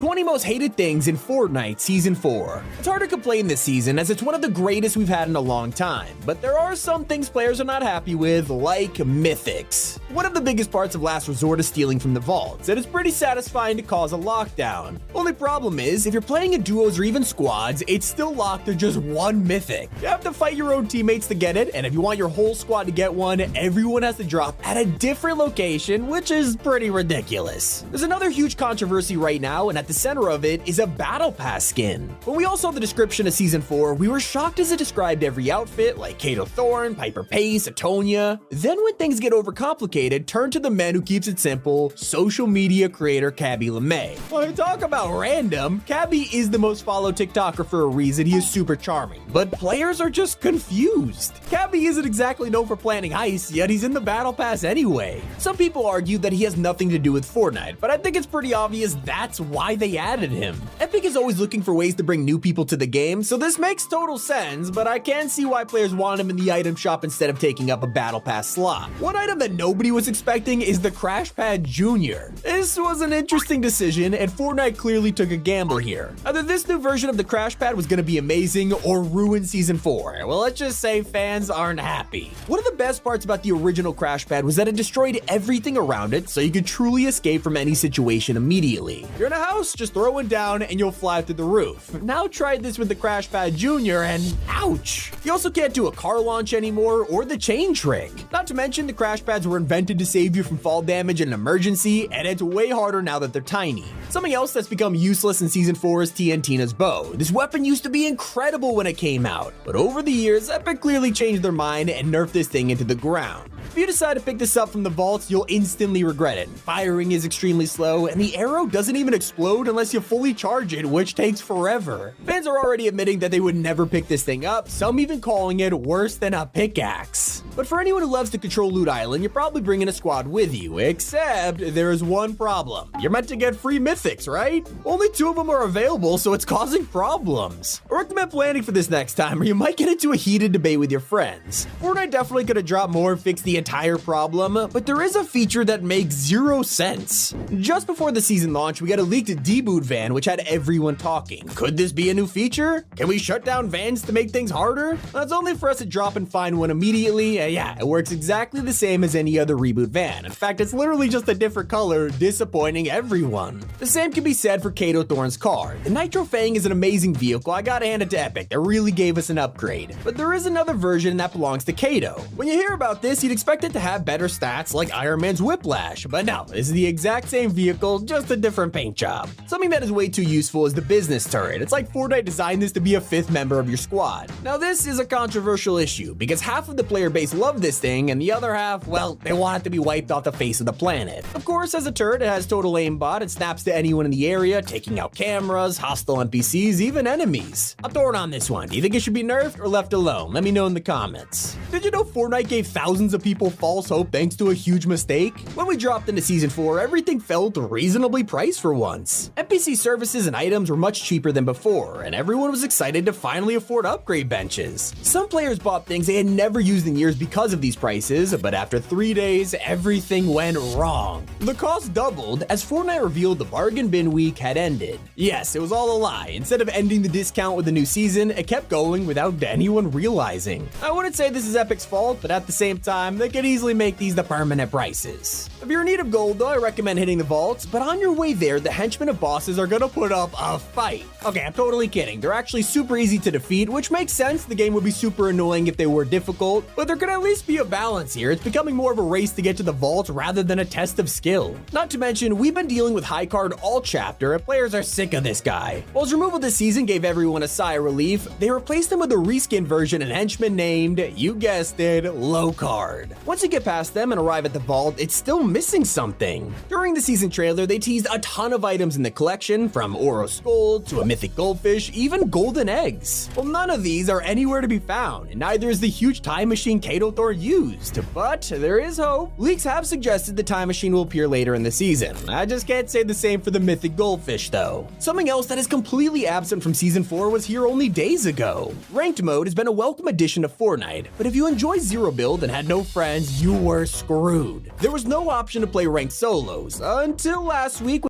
20 most hated things in Fortnite Season 4. It's hard to complain this season as it's one of the greatest we've had in a long time, but there are some things players are not happy with, like mythics. One of the biggest parts of Last Resort is stealing from the vaults, and it's pretty satisfying to cause a lockdown. Only problem is, if you're playing in duos or even squads, it's still locked to just one mythic. You have to fight your own teammates to get it, and if you want your whole squad to get one, everyone has to drop at a different location, which is pretty ridiculous. There's another huge controversy right now, and at the center of it is a Battle Pass skin. When we all saw the description of Season 4, we were shocked as it described every outfit, like Kato Thorn, Piper Pace, Atonia. Then when things get overcomplicated, turn to the man who keeps it simple, social media creator Cabby LeMay. When we talk about random, Cabby is the most followed TikToker for a reason. He is super charming, but players are just confused. Cabby isn't exactly known for planning heists, yet he's in the Battle Pass anyway. Some people argue that he has nothing to do with Fortnite, but I think it's pretty obvious that's why they added him. Epic is always looking for ways to bring new people to the game, so this makes total sense, but I can see why players want him in the item shop instead of taking up a Battle Pass slot. One item that nobody was expecting is the Crash Pad Jr. This was an interesting decision, and Fortnite clearly took a gamble here. Either this new version of the Crash Pad was going to be amazing or ruin Season 4. Well, let's just say fans aren't happy. One of the best parts about the original Crash Pad was that it destroyed everything around it, so you could truly escape from any situation immediately. You're in a house, just throw it down and you'll fly through the roof. Now try this with the Crash Pad Jr. and ouch! You also can't do a car launch anymore or the chain trick. Not to mention the Crash Pads were invented to save you from fall damage in an emergency, and it's way harder now that they're tiny. Something else that's become useless in Season 4 is TNTina's bow. This weapon used to be incredible when it came out, but over the years, Epic clearly changed their mind and nerfed this thing into the ground. If you decide to pick this up from the vaults, you'll instantly regret it. Firing is extremely slow, and the arrow doesn't even explode unless you fully charge it, which takes forever. Fans are already admitting that they would never pick this thing up, some even calling it worse than a pickaxe. But for anyone who loves to control Loot Island, you're probably bringing a squad with you, except there is one problem. You're meant to get free mythics, right? Only 2 of them are available, so it's causing problems. I recommend planning for this next time, or you might get into a heated debate with your friends. Fortnite definitely could have dropped more and fixed the entire problem, but there is a feature that makes zero sense. Just before the season launch, we got a leaked deboot van which had everyone talking. Could this be a new feature? Can we shut down vans to make things harder? That's only for us to drop and find one immediately. Yeah, it works exactly the same as any other reboot van. In fact, it's literally just a different color, disappointing everyone. The same can be said for Kato Thorn's car. The Nitro Fang is an amazing vehicle. I gotta hand it to Epic. They really gave us an upgrade. But there is another version that belongs to Kato. When you hear about this, you'd expect it to have better stats like Iron Man's Whiplash, but no, this is the exact same vehicle, just a different paint job. Something that is way too useful is the business turret. It's like Fortnite designed this to be a 5th member of your squad. Now this is a controversial issue because half of the player base love this thing and the other half, well, they want it to be wiped off the face of the planet. Of course, as a turret, it has total aimbot. It snaps to anyone in the area, taking out cameras, hostile NPCs, even enemies. I'm torn on this one. Do you think it should be nerfed or left alone? Let me know in the comments. Did you know Fortnite gave thousands of people false hope thanks to a huge mistake? When we dropped into Season 4, everything felt reasonably priced for once. NPC services and items were much cheaper than before, and everyone was excited to finally afford upgrade benches. Some players bought things they had never used in years because of these prices, but after 3 days, everything went wrong. The cost doubled as Fortnite revealed the bargain bin week had ended. Yes, it was all a lie. Instead of ending the discount with a new season, it kept going without anyone realizing. I wouldn't say this is Epic's fault, but at the same time, they could easily make these the permanent prices. If you're in need of gold though, I recommend hitting the vaults, but on your way there, the henchmen of bosses are gonna put up a fight. Okay, I'm totally kidding. They're actually super easy to defeat, which makes sense. The game would be super annoying if they were difficult, but there could at least be a balance here. It's becoming more of a race to get to the vault rather than a test of skill. Not to mention, we've been dealing with high card all chapter, and players are sick of this guy. While his removal this season gave everyone a sigh of relief, they replaced him with a reskin version and henchman named, you guessed it, low card. Once you get past them and arrive at the vault, it's still missing something. During the season trailer, they teased a ton of items in the collection, from Oros Gold to a mythic goldfish, even golden eggs. Well, none of these are anywhere to be found, and neither is the huge time machine Kato Thorn used. But there is hope. Leaks have suggested the time machine will appear later in the season. I just can't say the same for the mythic goldfish though. Something else that is completely absent from Season 4 was here only days ago. Ranked mode has been a welcome addition to Fortnite, but if you enjoy zero build and had no friends, you were screwed. There was no option to play ranked solos until last week